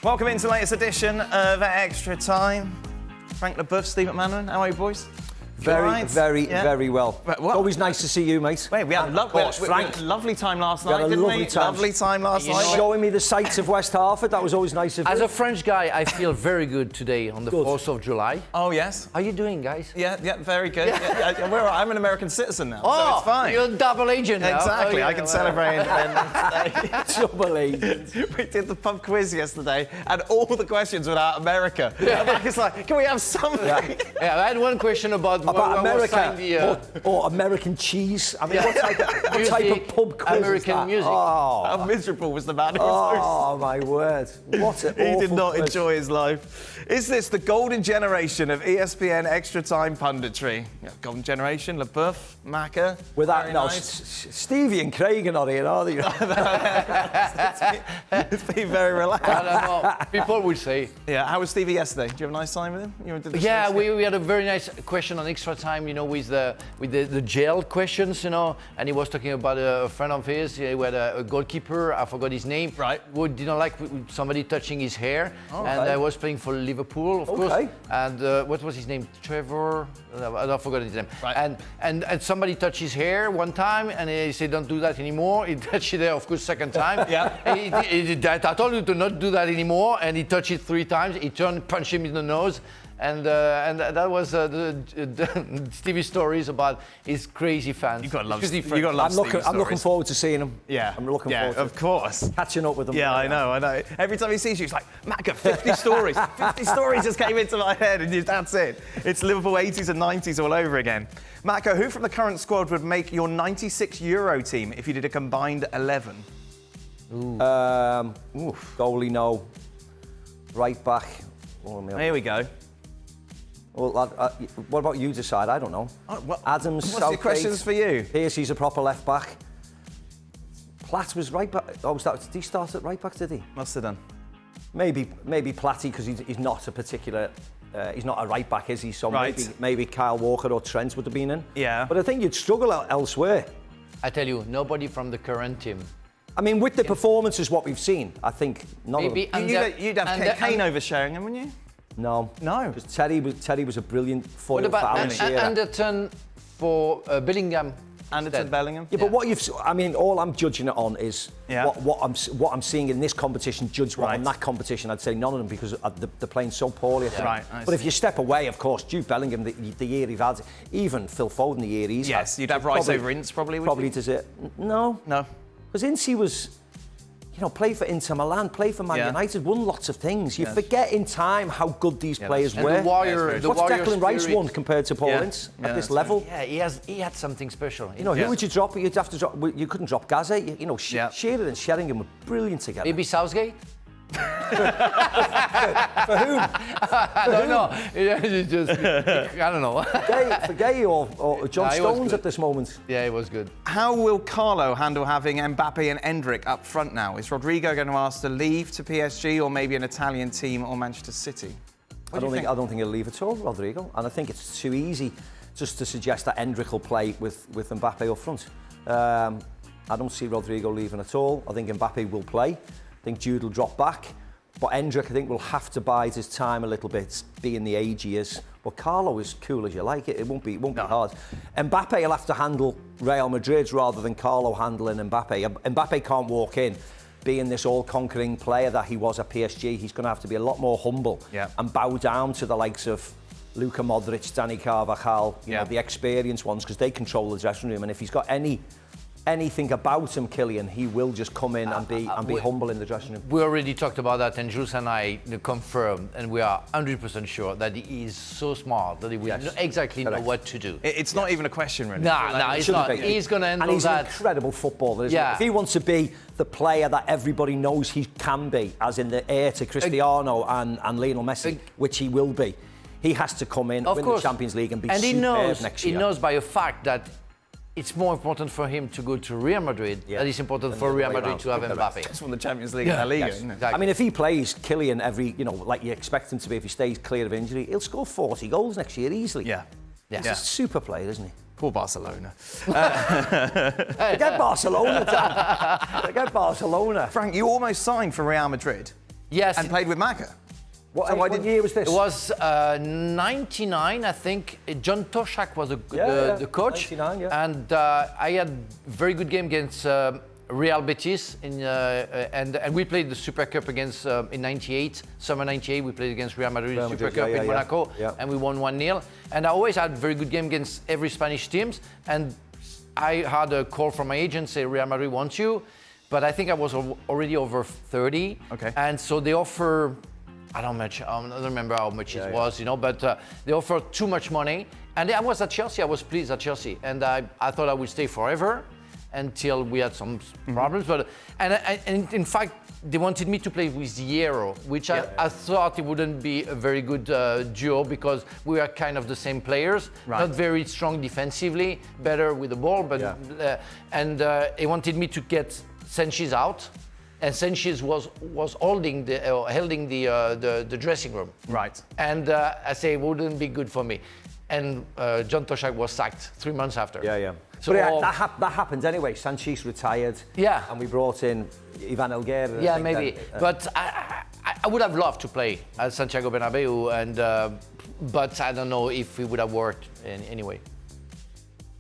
Welcome into the latest edition of Extra Time. Frank LeBoeuf, Steve McManaman, how are you, boys? Very well. It's always nice to see you, mate. Wait, we had a lovely time last night, didn't we? Lovely time last night. Showing me the sights of West Hartford, that was always nice of you. As a French guy, I feel very good today on the 4th of July. Oh, yes. How are you doing, guys? Yeah, very good. I'm an American citizen now, oh, so it's fine. You're a double agent now. Exactly, I can celebrate Independence Day. Double agent. We did the pub quiz yesterday, and all the questions were about America. Yeah. It's like, can we have something? Yeah, I had one question about America. Or American cheese. I mean, what type of pub quiz American is that? music. Oh. How miserable was the man who Oh, my word. What an He did not quiz. enjoy his life. Is this the golden generation of ESPN Extra Time punditry? Yeah, golden generation, LeBoeuf, Macca. Without, no, Stevie and Craig are not here, are they? It's been very relaxed. I don't know. People would say. Yeah, how was Stevie yesterday? Did you have a nice time with him? Yeah, we had a very nice question on Extra Time, you know, with the jail questions, you know, and he was talking about a friend of his who had a goalkeeper, I forgot his name, right, who didn't like somebody touching his hair, and I was playing for Liverpool, of course, and what was his name? Trevor? I forgot his name. Right. And somebody touched his hair one time, and he said, don't do that anymore. He touched it, of course, second time. Yeah. I told you to not do that anymore, and he touched it 3 times. He turned, punched him in the nose. And that was Stevie's stories about his crazy fans. You got to love Stevie. I'm looking forward to seeing him. Yeah, I'm looking forward to of course. catching up with him. Yeah, I know. Every time he sees you, he's like, Macca, 50 stories. 50 stories just came into my head, and that's it. It's Liverpool 80s and 90s all over again. Macca, who from the current squad would make your 96 Euro team if you did a combined 11? Goalie, no. Right back. Here we go. Well, what about you decide? I don't know. Adams, what's the questions for you? Piercy's a proper left back. Platt was right back. Oh, did he start at right back, did he? Must have done. Maybe Platty, because he's not a particular... he's not a right back, is he? So maybe Kyle Walker or Trent would have been in. Yeah. But I think you'd struggle elsewhere. I tell you, nobody from the current team. I mean, with the performances, what we've seen, I think none of them. You'd have Kane over Sheringham, wouldn't you? No. Because Teddy was a brilliant foil for Alan Shearer. Anderton for Bellingham. Anderton, Bellingham. Yeah, but all I'm judging it on is what I'm seeing in this competition. Judge what on that competition. I'd say none of them because they're playing so poorly. Right. But if you step away, of course, Jude Bellingham, the year he's had, even Phil Foden, the year he's had. Yes, you'd have Rice over Ince probably. Probably does it. No. Because Ince was. Play for Inter Milan, play for Man United, won lots of things. You forget in time how good these players were. What's Declan Rice won compared to Paul Ince at this level? Yeah, he had something special. Who would you drop? You'd have to drop. You couldn't drop Gazet. Shearer and Sheringham were brilliant together. Maybe Southgate. For whom? I don't know. I don't know. For Gay or John Stones at this moment. Yeah, it was good. How will Carlo handle having Mbappe and Endrick up front now? Is Rodrygo going to ask to leave to PSG or maybe an Italian team or Manchester City? I don't think he'll leave at all, Rodrygo. And I think it's too easy just to suggest that Endrick will play with Mbappe up front. I don't see Rodrygo leaving at all. I think Mbappe will play. I think Jude will drop back, but Endrick, I think, will have to bide his time a little bit, being the age he is. But Carlo is cool as you like it. It won't be hard. Mbappe will have to handle Real Madrid rather than Carlo handling Mbappe. Mbappe can't walk in being this all-conquering player that he was at PSG. He's going to have to be a lot more humble and bow down to the likes of Luka Modric, Dani Carvajal, the experienced ones, because they control the dressing room. And if he's got anything about him, Kylian, he will just come in and be humble in the dressing room. We already talked about that, and Jules and I confirmed, and we are 100% sure that he is so smart that he will exactly know what to do. It's not even a question, really. No, it's not. He's going to handle that. And he's an incredible footballer, isn't he? If he wants to be the player that everybody knows he can be, as in the heir to Cristiano and Lionel Messi, which he will be, he has to come in, win the Champions League and be superb next year. He knows by a fact that it's more important for him to go to Real Madrid than it's important for Real Madrid to have Mbappe. Just won the Champions League and La Liga, isn't it? Exactly. I mean, if he plays Kylian like you expect him to be, if he stays clear of injury, he'll score 40 goals next year easily. He's a super player, isn't he? Poor Barcelona. Forget Barcelona, Dan. Forget Barcelona. Frank, you almost signed for Real Madrid. Yes. And played with Maka. What year was this? It was 99, I think. John Toshak was the coach. 99, yeah. And I had very good game against Real Betis, and we played the Super Cup against, in 98, summer 98, we played against Real Madrid, Super Cup in Monaco, and we won 1-0. And I always had very good game against every Spanish teams. And I had a call from my agent, say Real Madrid wants you, but I think I was already over 30. Okay. And so they offer, I don't remember how much it was, you know, but they offered too much money. And I was at Chelsea, I was pleased at Chelsea. And I thought I would stay forever until we had some problems. But and in fact, they wanted me to play with Hierro, which I thought it wouldn't be a very good duo because we were kind of the same players, not very strong defensively, better with the ball, but they wanted me to get Sanchez out. And Sanchez was holding the dressing room. Right. And I say it wouldn't be good for me. And John Toshak was sacked 3 months after. Yeah. So that happened anyway. Sanchez retired. Yeah. And we brought in Ivan Elguera. Yeah, maybe. But I would have loved to play at Santiago Bernabeu, but I don't know if it would have worked anyway.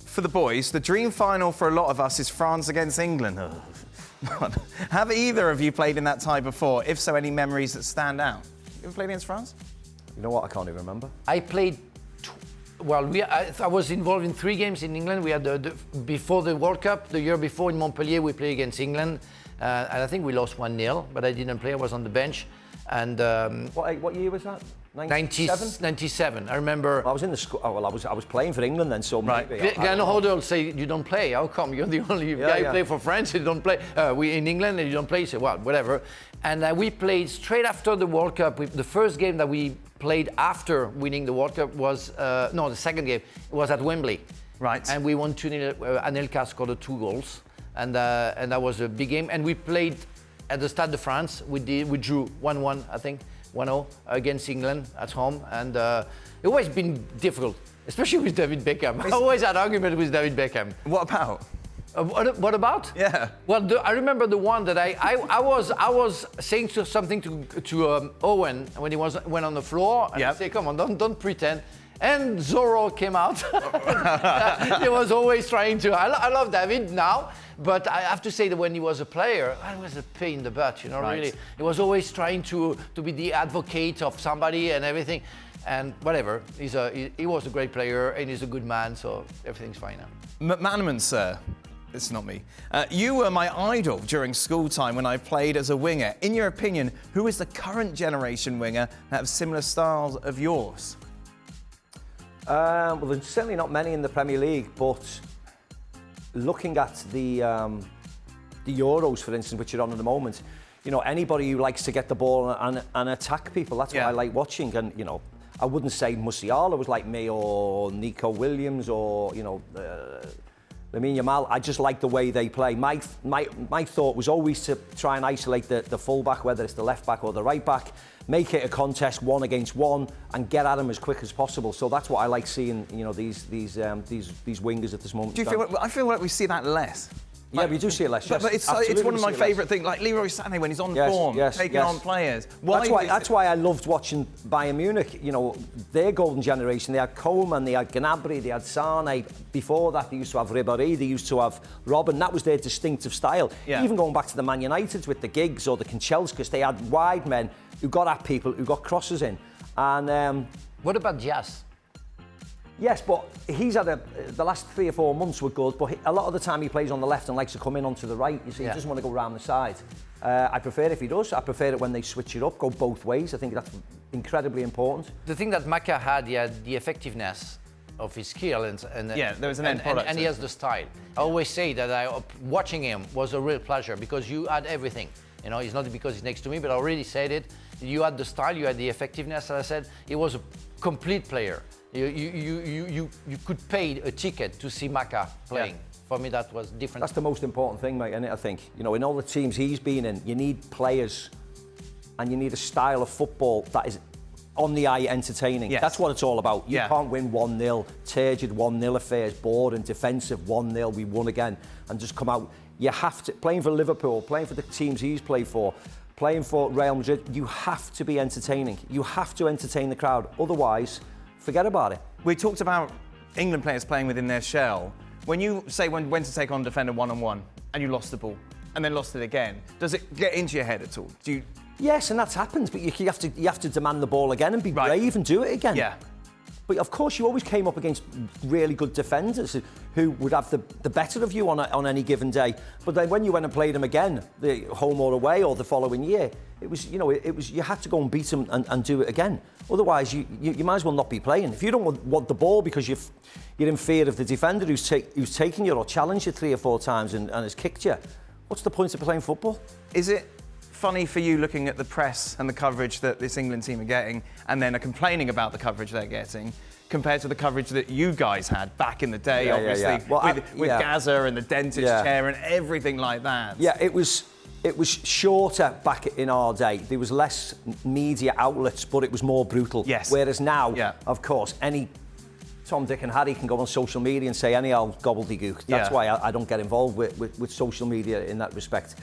For the boys, the dream final for a lot of us is France against England. Have either of you played in that tie before? If so, any memories that stand out? You ever played against France? You know what? I can't even remember. I played. I was involved in 3 games in England. We had before the World Cup, the year before in Montpellier, we played against England, and I think we lost 1-0. But I didn't play. I was on the bench. And what year was that? 97. I remember. I was in the school. Oh, well, I was playing for England then, so maybe. Gano Hodel say you don't play. How come? You're the only guy who play for France. You don't play. We in England and you don't play. So well, whatever. And we played straight after the World Cup. The first game that we played after winning the World Cup was the second game was at Wembley. Right. And we won 2-0. Anelka scored 2 goals, and that was a big game. And we played at the Stade de France. We drew 1-1, I think. 1-0 against England at home, and it's always been difficult, especially with David Beckham. I always had argument with David Beckham. What about? What about? Yeah. Well, I remember the one that I was saying something to Owen when he went on the floor, and I say, "Come on, don't pretend." And Zorro came out. He was always trying to. I love David now, but I have to say that when he was a player, it was a pain in the butt, you know, really. He was always trying to be the advocate of somebody and everything. And whatever, he was a great player and he's a good man, so everything's fine now. McManaman, sir. It's not me. You were my idol during school time when I played as a winger. In your opinion, who is the current generation winger that have similar styles of yours? Well, there's certainly not many in the Premier League, but looking at the Euros, for instance, which are on at the moment, you know, anybody who likes to get the ball and attack people, that's what I like watching. And, you know, I wouldn't say Musiala was like me or Nico Williams or, you know, Lamine Yamal. I just like the way they play. My thought was always to try and isolate the full-back, whether it's the left-back or the right-back, make it a contest 1 against 1 and get at them as quick as possible. So that's what I like seeing, you know, these wingers at this moment. Do you feel? I feel like we see that less. Yeah, we do see it less. Yes. But it's one of my favourite things, like Leroy Sané when he's on form, taking on players. That's why I loved watching Bayern Munich. You know, their golden generation. They had Koeman, they had Gnabry, they had Sané. Before that, they used to have Ribéry, they used to have Robben. That was their distinctive style. Yeah. Even going back to the Man Uniteds with the Giggs or the Kanchelskis, they had wide men who got at people, who got crosses in. And what about Diaz? Yes, but he's had the last 3 or 4 months were good, but a lot of the time he plays on the left and likes to come in onto the right. You see, he doesn't want to go round the side. I prefer it if he does. I prefer it when they switch it up, go both ways. I think that's incredibly important. The thing that Maka had, he had the effectiveness of his skill, and there was an end product. And he has the style. I always say that watching him was a real pleasure because you had everything. You know, it's not because he's next to me, but I already said it. You had the style, you had the effectiveness. As I said, he was a complete player. You could pay a ticket to see Maka playing. Yeah. For me, that was different. That's the most important thing, mate, isn't it, I think. You know, in all the teams he's been in, you need players and you need a style of football that is on the eye entertaining. Yes. That's what it's all about. You can't win 1-0, turgid 1-0 affairs, boring, defensive 1-0, we won again, and just come out. You have to, playing for Liverpool, playing for the teams he's played for, playing for Real Madrid, you have to be entertaining. You have to entertain the crowd. Otherwise, forget about it. We talked about England players playing within their shell. When you say when to take on a defender one-on-one and you lost the ball and then lost it again, does it get into your head at all? Do you? Yes, and that's happened, but you have to demand the ball again and be brave and do it again. Yeah. But of course, you always came up against really good defenders who would have the better of you on any given day. But then when you went and played them again, the home or away or the following year, it was you had to go and beat them and do it again. Otherwise, you might as well not be playing. If you don't want the ball because you're in fear of the defender who's taken you or challenged you 3 or 4 times and has kicked you, what's the point of playing football? Is it funny for you looking at the press and the coverage that this England team are getting and then are complaining about the coverage they're getting compared to the coverage that you guys had back in the day, obviously, Well, with Gaza and the dentist chair and everything like that? Yeah, it was shorter back in our day. There was less media outlets, but it was more brutal. Yes. Whereas now, of course, any Tom, Dick and Harry can go on social media and say any old gobbledygook. That's why I don't get involved with social media in that respect.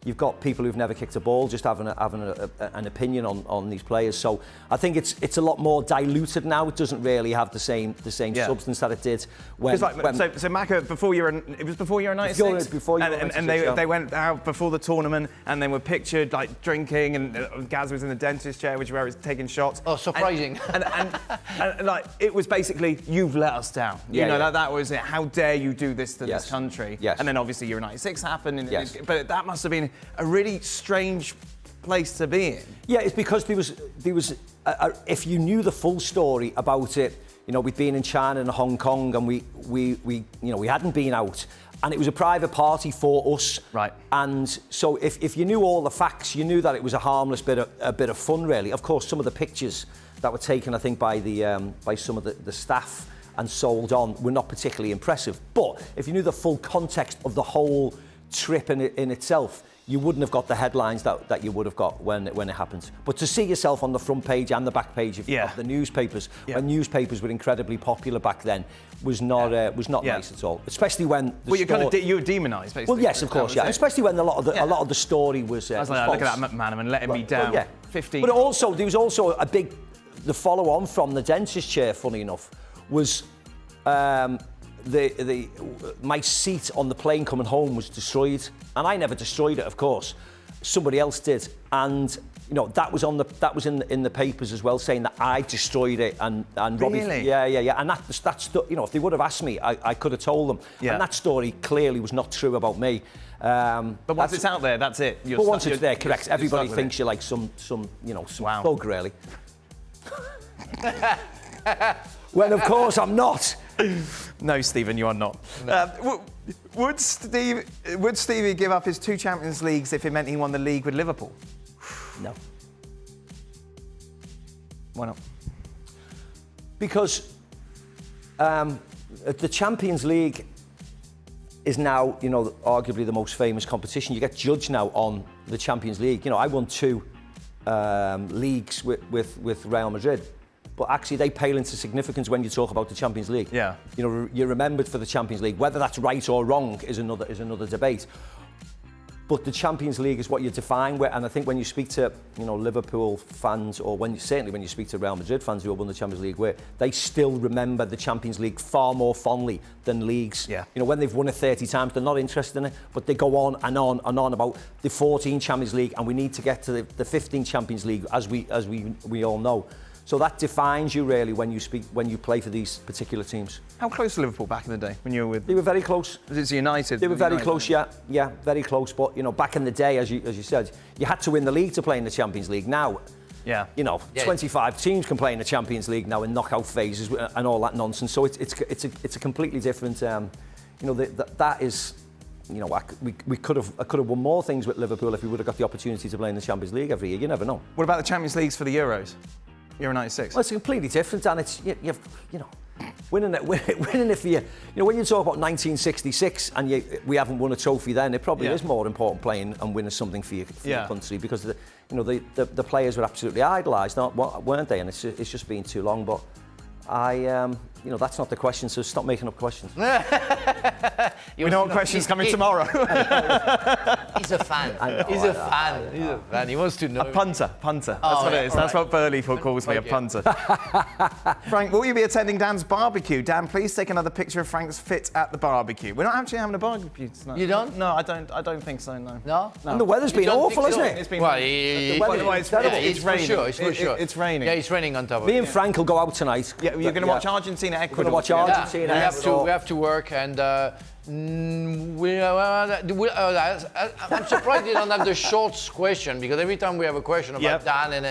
You've got people who've never kicked a ball just having an opinion on these players. So I think it's a lot more diluted now. It doesn't really have the same substance that it did when. So Maka, before you were in '96. Before you and they went out before the tournament and they were pictured like drinking and Gaz was in the dentist chair, which where he was taking shots. Oh, surprising! And like it was basically you've let us down. That was it. How dare you do this to this country? Yes. And then obviously Euro '96 happened. But that must have been a really strange place to be in. Yeah, it's because there was if you knew the full story about it, we'd been in China and Hong Kong and we hadn't been out, and it was a private party for us. Right. And so if you knew all the facts, you knew that it was a harmless bit of fun, really. Of course, some of the pictures that were taken, I think, by some of the staff and sold on were not particularly impressive. But if you knew the full context of the whole trip in itself, you wouldn't have got the headlines that you would have got when it happened. But to see yourself on the front page and the back page of the newspapers, when newspapers were incredibly popular back then, was not nice at all. Especially when you were demonised, basically. Well, yes, of course, Especially when a lot of the story was. I was like, look at that McManaman letting me down. Well, 15. But also there was also the follow on from the dentist chair. Funny enough, was. My seat on the plane coming home was destroyed, and I never destroyed it, of course. Somebody else did, and that was in the papers as well, saying that I destroyed it and Robbie. Really? Yeah. And that's if they would have asked me, I could have told them. Yeah. And that story clearly was not true about me. But once it's out there, that's it. But once it's there, correct. Everybody thinks you're like some thug, really. When of course I'm not. No, Stephen, you are not. Would Stevie give up his 2 Champions Leagues if it meant he won the league with Liverpool? No. Why not? Because the Champions League is now, arguably the most famous competition. You get judged now on the Champions League. I won 2 leagues with Real Madrid. But actually, they pale into significance when you talk about the Champions League. Yeah. You're remembered for the Champions League. Whether that's right or wrong is another debate. But the Champions League is what you define with, and I think when you speak to Liverpool fans, or certainly when you speak to Real Madrid fans who have won the Champions League, where they still remember the Champions League far more fondly than leagues. Yeah. When they've won it 30 times, they're not interested in it, but they go on and on and on about the 14 Champions League, and we need to get to the 15 Champions League, as we all know. So that defines you really when you play for these particular teams. How close were Liverpool back in the day when you were with? They were very close. Was it United? They were very close, yeah, very close. But back in the day, as you said, you had to win the league to play in the Champions League. Now, 25 teams can play in the Champions League now in knockout phases and all that nonsense. So it's a completely different. That is. I could have won more things with Liverpool if we would have got the opportunity to play in the Champions League every year. You never know. What about the Champions Leagues for the Euros? Euro '96. Well, it's completely different, and it's winning it for you. When you talk about 1966 and we haven't won a trophy, then it probably is more important playing and winning something for your country, because the players were absolutely idolised, weren't they? And it's just been too long. But that's not the question. So stop making up questions. We know what questions coming tomorrow. He's a fan. He's a fan. He wants to know. A punter. That's what it is. That's what Burley calls me, a punter. Frank, will you be attending Dan's barbecue? Dan, please take another picture of Frank's fit at the barbecue. We're not actually having a barbecue tonight. You don't? No, I don't think so, no. No? And the weather's been awful, hasn't it? It's been... Well, it's raining. It's for sure. It's raining. Yeah, it's raining on top of it. Me and Frank will go out tonight. Yeah, you're going to watch Argentina, Ecuador. We're going to watch Argentina. We have to work, and I'm surprised you don't have the shorts question, because every time we have a question about Dan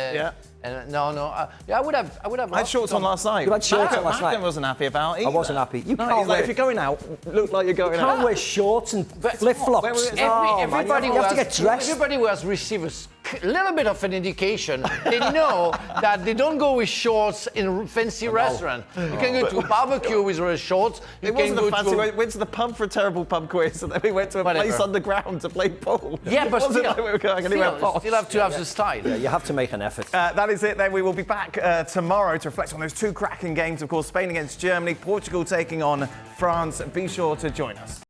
I would have. I had shorts on last night. You had shorts on last night. I wasn't happy about it. I wasn't happy. You No, can't wear. if you're going out, look like you're going out. You can't wear shorts and flip-flops. Everybody you have to get dressed. Everybody who has received a little bit of an indication, they know that they don't go with shorts in a fancy restaurant. You can go to a barbecue with shorts. It wasn't a fancy. We went to the pub for a terrible pub quiz, and then we went to a place underground to play pool. Yeah, but it wasn't like we were going anywhere posh. Still have to have the style. Yeah, you have to make an effort. That is it then. We will be back tomorrow to reflect on those two cracking games. Of course, Spain against Germany, Portugal taking on France. Be sure to join us.